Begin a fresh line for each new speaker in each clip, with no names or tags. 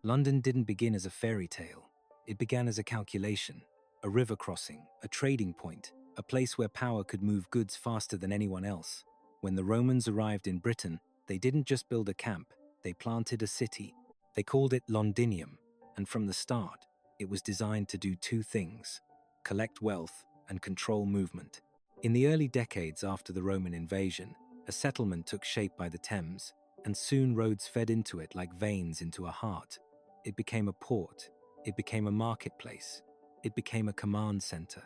London didn't begin as a fairy tale. It began as a calculation, a river crossing, a trading point, a place where power could move goods faster than anyone else. When the Romans arrived in Britain, they didn't just build a camp, they planted a city. They called it Londinium, and from the start, it was designed to do two things: collect wealth and control movement. In the early decades after the Roman invasion, a settlement took shape by the Thames, and soon roads fed into it like veins into a heart. It became a port, it became a marketplace, it became a command center.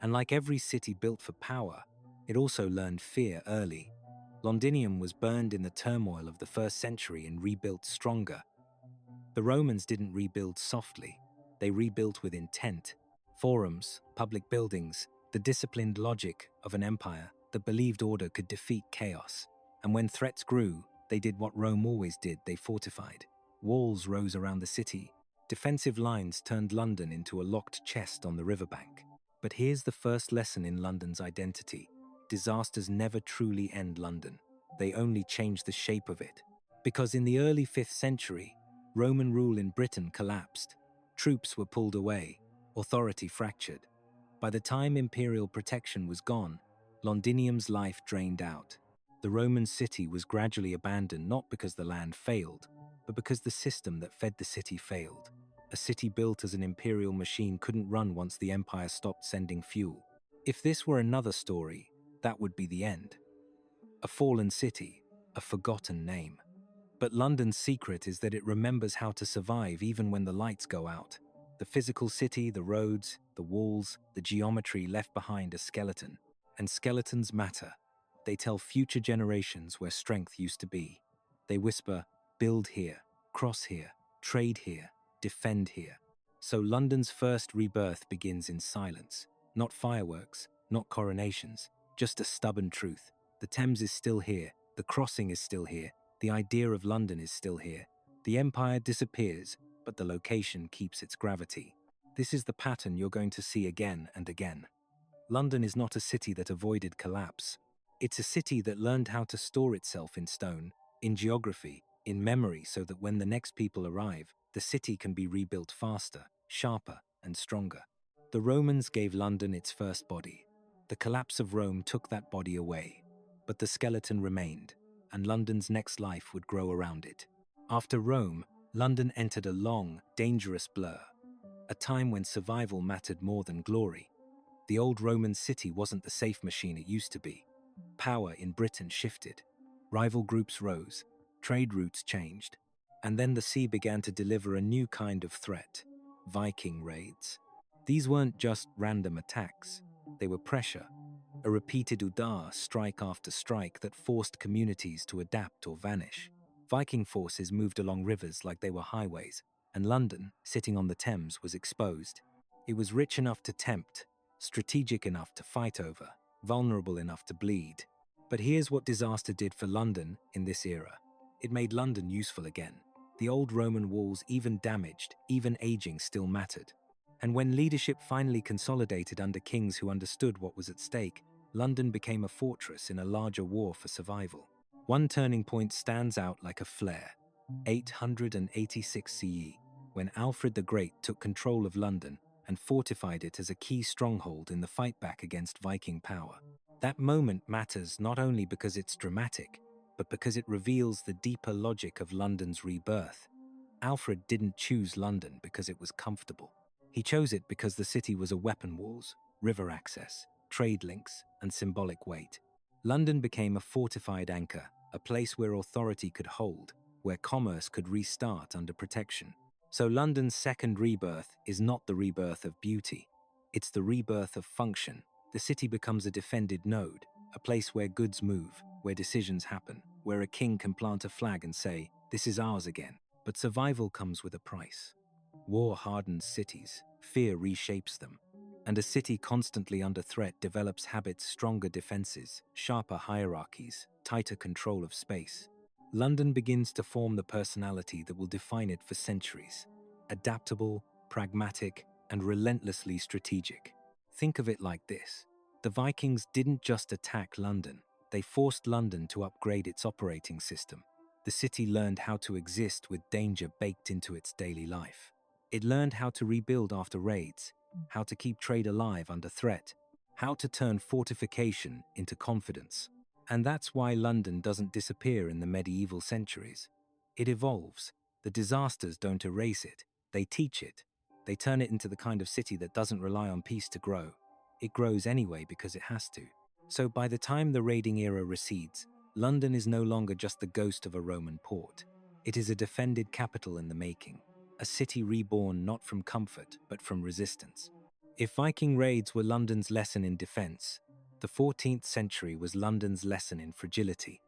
And like every city built for power, it also learned fear early. Londinium was burned in the turmoil of the first century and rebuilt stronger. The Romans didn't rebuild softly, they rebuilt with intent. Forums, public buildings, the disciplined logic of an empire that believed order could defeat chaos. And when threats grew, they did what Rome always did: they fortified. Walls rose around the city. Defensive lines turned London into a locked chest on the riverbank. But here's the first lesson in London's identity: disasters never truly end London. They only change the shape of it. Because in the early 5th century, Roman rule in Britain collapsed. Troops were pulled away, authority fractured. By the time imperial protection was gone, Londinium's life drained out. The Roman city was gradually abandoned, not because the land failed, but because the system that fed the city failed. A city built as an imperial machine couldn't run once the empire stopped sending fuel. If this were another story, that would be the end. A fallen city, a forgotten name. But London's secret is that it remembers how to survive even when the lights go out. The physical city, the roads, the walls, the geometry left behind a skeleton. And skeletons matter. They tell future generations where strength used to be. They whisper, build here, cross here, trade here, defend here. So London's first rebirth begins in silence. Not fireworks, not coronations, just a stubborn truth. The Thames is still here, the crossing is still here, the idea of London is still here. The empire disappears, but the location keeps its gravity. This is the pattern you're going to see again and again. London is not a city that avoided collapse. It's a city that learned how to store itself in stone, in geography, in memory, so that when the next people arrive, the city can be rebuilt faster, sharper, and stronger. The Romans gave London its first body. The collapse of Rome took that body away, but the skeleton remained, and London's next life would grow around it. After Rome, London entered a long, dangerous blur, a time when survival mattered more than glory. The old Roman city wasn't the safe machine it used to be. Power in Britain shifted. Rival groups rose. Trade routes changed. And then the sea began to deliver a new kind of threat: Viking raids. These weren't just random attacks. They were pressure, a repeated strike after strike that forced communities to adapt or vanish. Viking forces moved along rivers like they were highways, and London, sitting on the Thames, was exposed. It was rich enough to tempt, strategic enough to fight over, vulnerable enough to bleed. But here's what disaster did for London in this era. It made London useful again. The old Roman walls, even damaged, even aging, still mattered. And when leadership finally consolidated under kings who understood what was at stake, London became a fortress in a larger war for survival. One turning point stands out like a flare: 886 CE, when Alfred the Great took control of London and fortified it as a key stronghold in the fight back against Viking power. That moment matters not only because it's dramatic, but because it reveals the deeper logic of London's rebirth. Alfred didn't choose London because it was comfortable. He chose it because the city was a weapon walls, river access, trade links, and symbolic weight. London became a fortified anchor, a place where authority could hold, where commerce could restart under protection. So London's second rebirth is not the rebirth of beauty. It's the rebirth of function. The city becomes a defended node, a place where goods move, where decisions happen, where a king can plant a flag and say, "This is ours again." But survival comes with a price. War hardens cities, fear reshapes them. And a city constantly under threat develops habits: stronger defenses, sharper hierarchies, tighter control of space. London begins to form the personality that will define it for centuries: adaptable, pragmatic, and relentlessly strategic. Think of it like this: the Vikings didn't just attack London, they forced London to upgrade its operating system. The city learned how to exist with danger baked into its daily life. It learned how to rebuild after raids, how to keep trade alive under threat, how to turn fortification into confidence. And that's why London doesn't disappear in the medieval centuries. It evolves. The disasters don't erase it, they teach it. They turn it into the kind of city that doesn't rely on peace to grow. It grows anyway because it has to. So by the time the raiding era recedes, London is no longer just the ghost of a Roman port. It is a defended capital in the making, a city reborn not from comfort but from resistance. If Viking raids were London's lesson in defense, the 14th century was London's lesson in fragility.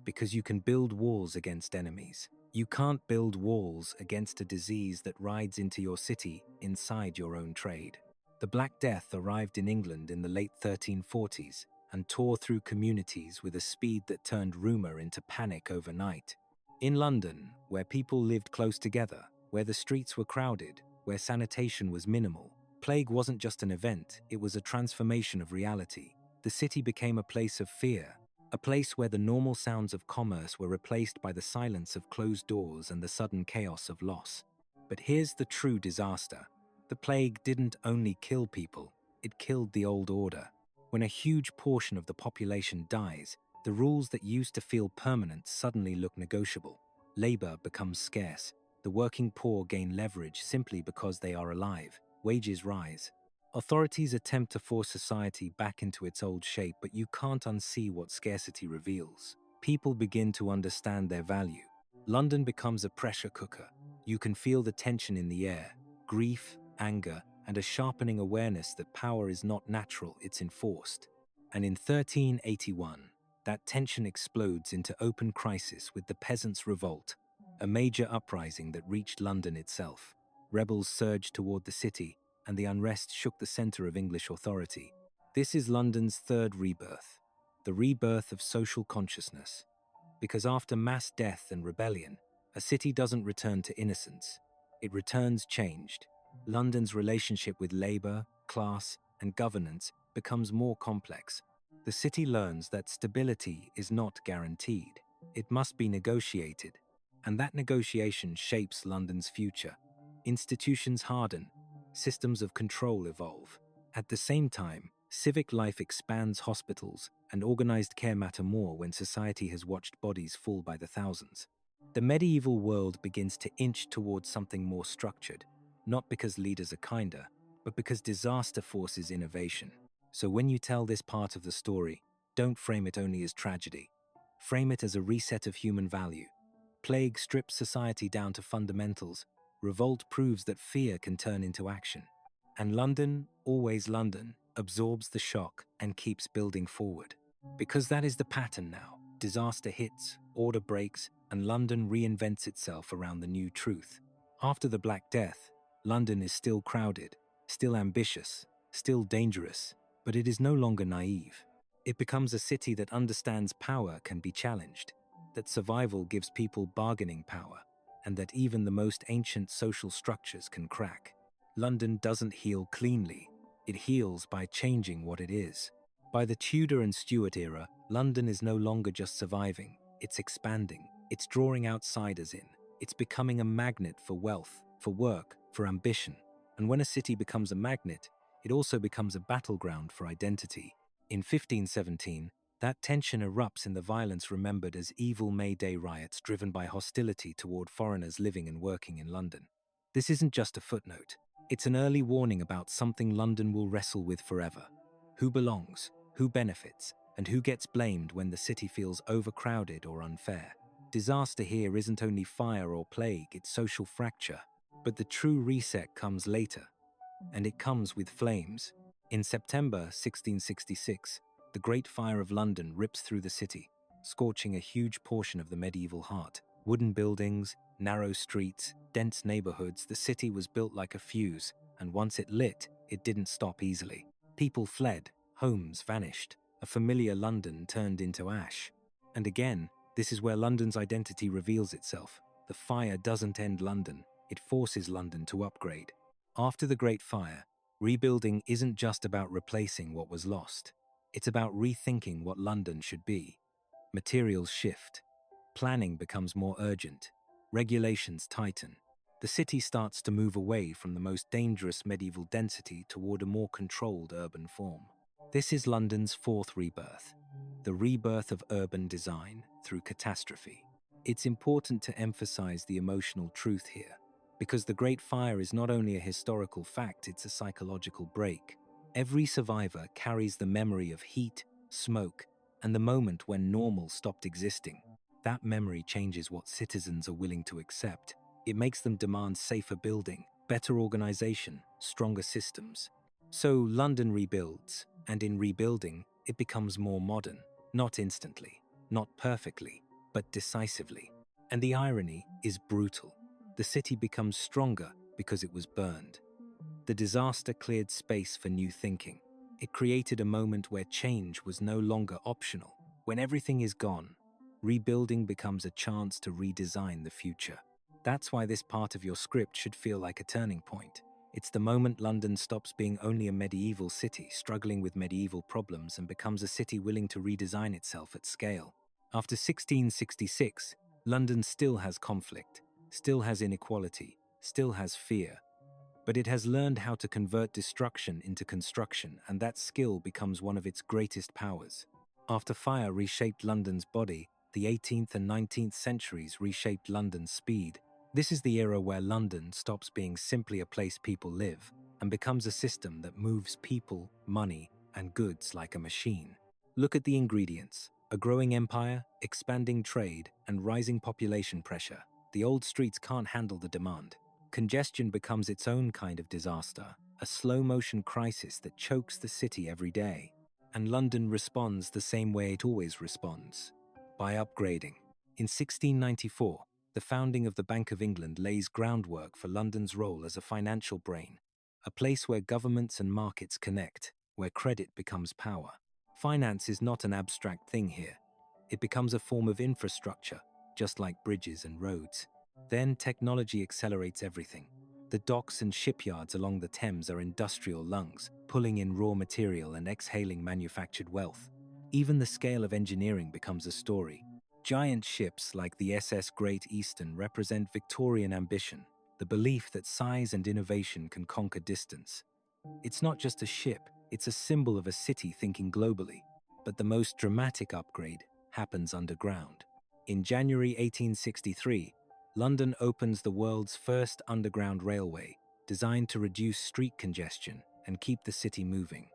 Because you can build walls against enemies. You can't build walls against a disease that rides into your city inside your own trade. The Black Death arrived in England in the late 1340s and tore through communities with a speed that turned rumor into panic overnight. In London, where people lived close together, where the streets were crowded, where sanitation was minimal, plague wasn't just an event, it was a transformation of reality. The city became a place of fear, a place where the normal sounds of commerce were replaced by the silence of closed doors and the sudden chaos of loss. But here's the true disaster. The plague didn't only kill people, it killed the old order. When a huge portion of the population dies, the rules that used to feel permanent suddenly look negotiable. Labor becomes scarce. The working poor gain leverage simply because they are alive. Wages rise. Authorities attempt to force society back into its old shape, but you can't unsee what scarcity reveals. People begin to understand their value. London becomes a pressure cooker. You can feel the tension in the air, grief, anger, and a sharpening awareness that power is not natural, it's enforced. And in 1381, that tension explodes into open crisis with the Peasants Revolt, a major uprising that reached London itself. Rebels surged toward the city, and the unrest shook the center of English authority. This is London's third rebirth, the rebirth of social consciousness. Because after mass death and rebellion, a city doesn't return to innocence. It returns changed. London's relationship with labor, class, and governance becomes more complex. The city learns that stability is not guaranteed. It must be negotiated, and that negotiation shapes London's future. Institutions harden, systems of control evolve. At the same time, civic life expands, hospitals and organized care matter more when society has watched bodies fall by the thousands. The medieval world begins to inch towards something more structured, not because leaders are kinder, but because disaster forces innovation. So when you tell this part of the story, don't frame it only as tragedy. Frame it as a reset of human value. Plague strips society down to fundamentals. Revolt proves that fear can turn into action. And London, always London, absorbs the shock and keeps building forward. Because that is the pattern now. Disaster hits, order breaks, and London reinvents itself around the new truth. After the Black Death, London is still crowded, still ambitious, still dangerous, but it is no longer naive. It becomes a city that understands power can be challenged, that survival gives people bargaining power, and that even the most ancient social structures can crack. London doesn't heal cleanly. It heals by changing what it is. By the Tudor and Stuart era, London is no longer just surviving, it's expanding. It's drawing outsiders in. It's becoming a magnet for wealth, for work, for ambition. And when a city becomes a magnet, it also becomes a battleground for identity. In 1517, that tension erupts in the violence remembered as evil May Day riots driven by hostility toward foreigners living and working in London. This isn't just a footnote. It's an early warning about something London will wrestle with forever. Who belongs, who benefits, and who gets blamed when the city feels overcrowded or unfair. Disaster here isn't only fire or plague, it's social fracture. But the true reset comes later, and it comes with flames. In September 1666, the Great Fire of London rips through the city, scorching a huge portion of the medieval heart. Wooden buildings, narrow streets, dense neighborhoods, the city was built like a fuse, and once it lit, it didn't stop easily. People fled, homes vanished, a familiar London turned into ash. And again, this is where London's identity reveals itself. The fire doesn't end London, it forces London to upgrade. After the Great Fire, rebuilding isn't just about replacing what was lost. It's about rethinking what London should be. Materials shift. Planning becomes more urgent. Regulations tighten. The city starts to move away from the most dangerous medieval density toward a more controlled urban form. This is London's fourth rebirth, the rebirth of urban design through catastrophe. It's important to emphasize the emotional truth here, because the Great Fire is not only a historical fact, it's a psychological break. Every survivor carries the memory of heat, smoke, and the moment when normal stopped existing. That memory changes what citizens are willing to accept. It makes them demand safer building, better organization, stronger systems. So London rebuilds, and in rebuilding, it becomes more modern, not instantly, not perfectly, but decisively. And the irony is brutal. The city becomes stronger because it was burned. The disaster cleared space for new thinking. It created a moment where change was no longer optional. When everything is gone, rebuilding becomes a chance to redesign the future. That's why this part of your script should feel like a turning point. It's the moment London stops being only a medieval city struggling with medieval problems and becomes a city willing to redesign itself at scale. After 1666, London still has conflict, still has inequality, still has fear, but it has learned how to convert destruction into construction, and that skill becomes one of its greatest powers. After fire reshaped London's body, the 18th and 19th centuries reshaped London's speed. This is the era where London stops being simply a place people live and becomes a system that moves people, money, and goods like a machine. Look at the ingredients: a growing empire, expanding trade, and rising population pressure. The old streets can't handle the demand. Congestion becomes its own kind of disaster, a slow-motion crisis that chokes the city every day. And London responds the same way it always responds, by upgrading. In 1694, the founding of the Bank of England lays groundwork for London's role as a financial brain, a place where governments and markets connect, where credit becomes power. Finance is not an abstract thing here. It becomes a form of infrastructure, just like bridges and roads. Then technology accelerates everything. The docks and shipyards along the Thames are industrial lungs, pulling in raw material and exhaling manufactured wealth. Even the scale of engineering becomes a story. Giant ships like the SS Great Eastern represent Victorian ambition, the belief that size and innovation can conquer distance. It's not just a ship, it's a symbol of a city thinking globally. But the most dramatic upgrade happens underground. In January 1863, London opens the world's first underground railway, designed to reduce street congestion and keep the city moving.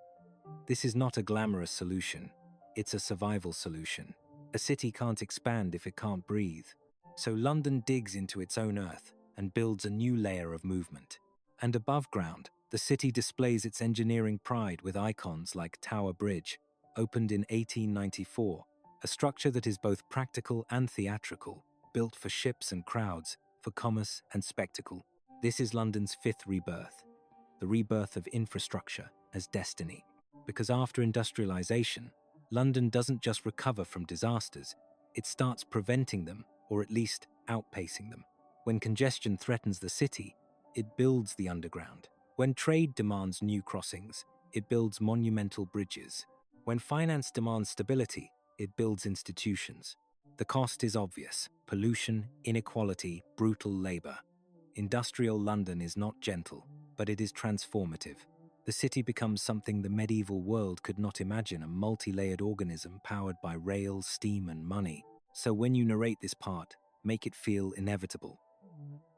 This is not a glamorous solution, it's a survival solution. A city can't expand if it can't breathe. So London digs into its own earth and builds a new layer of movement. And above ground, the city displays its engineering pride with icons like Tower Bridge, opened in 1894, a structure that is both practical and theatrical, built for ships and crowds, for commerce and spectacle. This is London's fifth rebirth, the rebirth of infrastructure as destiny. Because after industrialization, London doesn't just recover from disasters, it starts preventing them, or at least outpacing them. When congestion threatens the city, it builds the underground. When trade demands new crossings, it builds monumental bridges. When finance demands stability, it builds institutions. The cost is obvious: pollution, inequality, brutal labor. Industrial London is not gentle, but it is transformative. The city becomes something the medieval world could not imagine, a multi-layered organism powered by rail, steam, and money. So when you narrate this part, make it feel inevitable.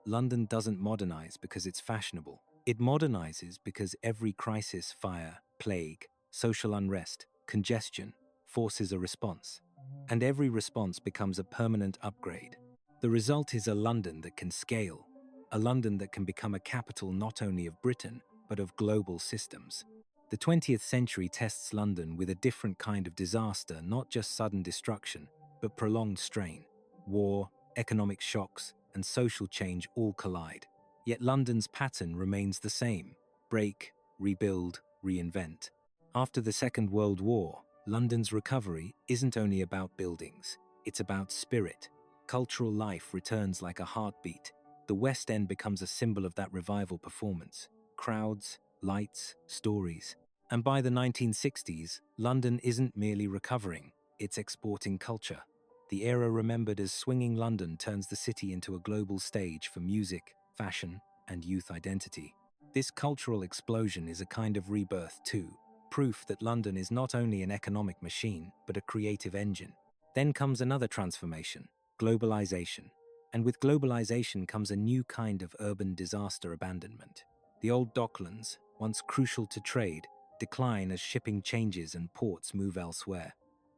London doesn't modernize because it's fashionable. It modernizes because every crisis, fire, plague, social unrest, congestion, forces a response. And every response becomes a permanent upgrade. The result is a London that can scale, a London that can become a capital not only of Britain, but of global systems. The 20th century tests London with a different kind of disaster, not just sudden destruction, but prolonged strain. War, economic shocks, and social change all collide. Yet London's pattern remains the same: break, rebuild, reinvent. After the Second World War, London's recovery isn't only about buildings, it's about spirit. Cultural life returns like a heartbeat. The West End becomes a symbol of that revival performance. Crowds, lights, stories. And by the 1960s, London isn't merely recovering, it's exporting culture. The era remembered as Swinging London turns the city into a global stage for music, fashion, and youth identity. This cultural explosion is a kind of rebirth too, proof that London is not only an economic machine, but a creative engine. Then comes another transformation, globalization. And with globalization comes a new kind of urban disaster abandonment. The old docklands, once crucial to trade, decline as shipping changes and ports move elsewhere.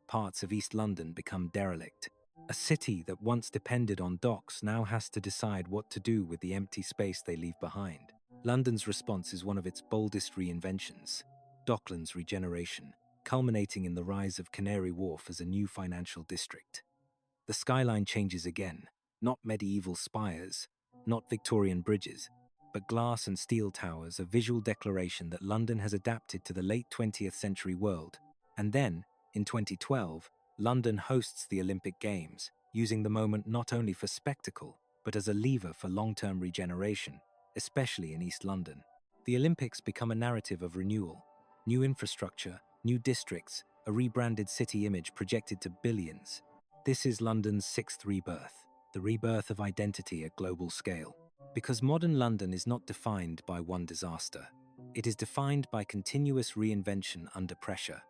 Parts of East London become derelict. A city that once depended on docks now has to decide what to do with the empty space they leave behind. London's response is one of its boldest reinventions, Docklands regeneration, culminating in the rise of Canary Wharf as a new financial district. The skyline changes again, not medieval spires, not Victorian bridges, but glass and steel towers, a visual declaration that London has adapted to the late 20th century world. And then, in 2012, London hosts the Olympic Games, using the moment not only for spectacle, but as a lever for long-term regeneration, especially in East London. The Olympics become a narrative of renewal. New infrastructure, new districts, a rebranded city image projected to billions. This is London's sixth rebirth, the rebirth of identity at global scale. Because modern London is not defined by one disaster. It is defined by continuous reinvention under pressure.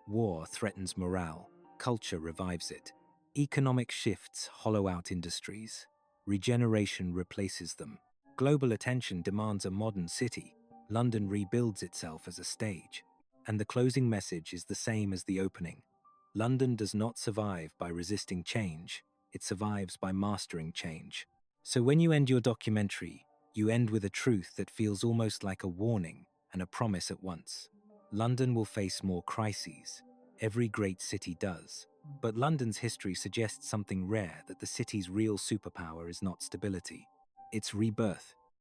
War threatens morale, culture revives it. Economic shifts hollow out industries. Regeneration replaces them. Global attention demands a modern city. London rebuilds itself as a stage. And the closing message is the same as the opening. London does not survive by resisting change. It survives by mastering change. So when you end your documentary, you end with a truth that feels almost like a warning and a promise at once. London will face more crises. Every great city does. But London's history suggests something rare, that the city's real superpower is not stability. It's rebirth.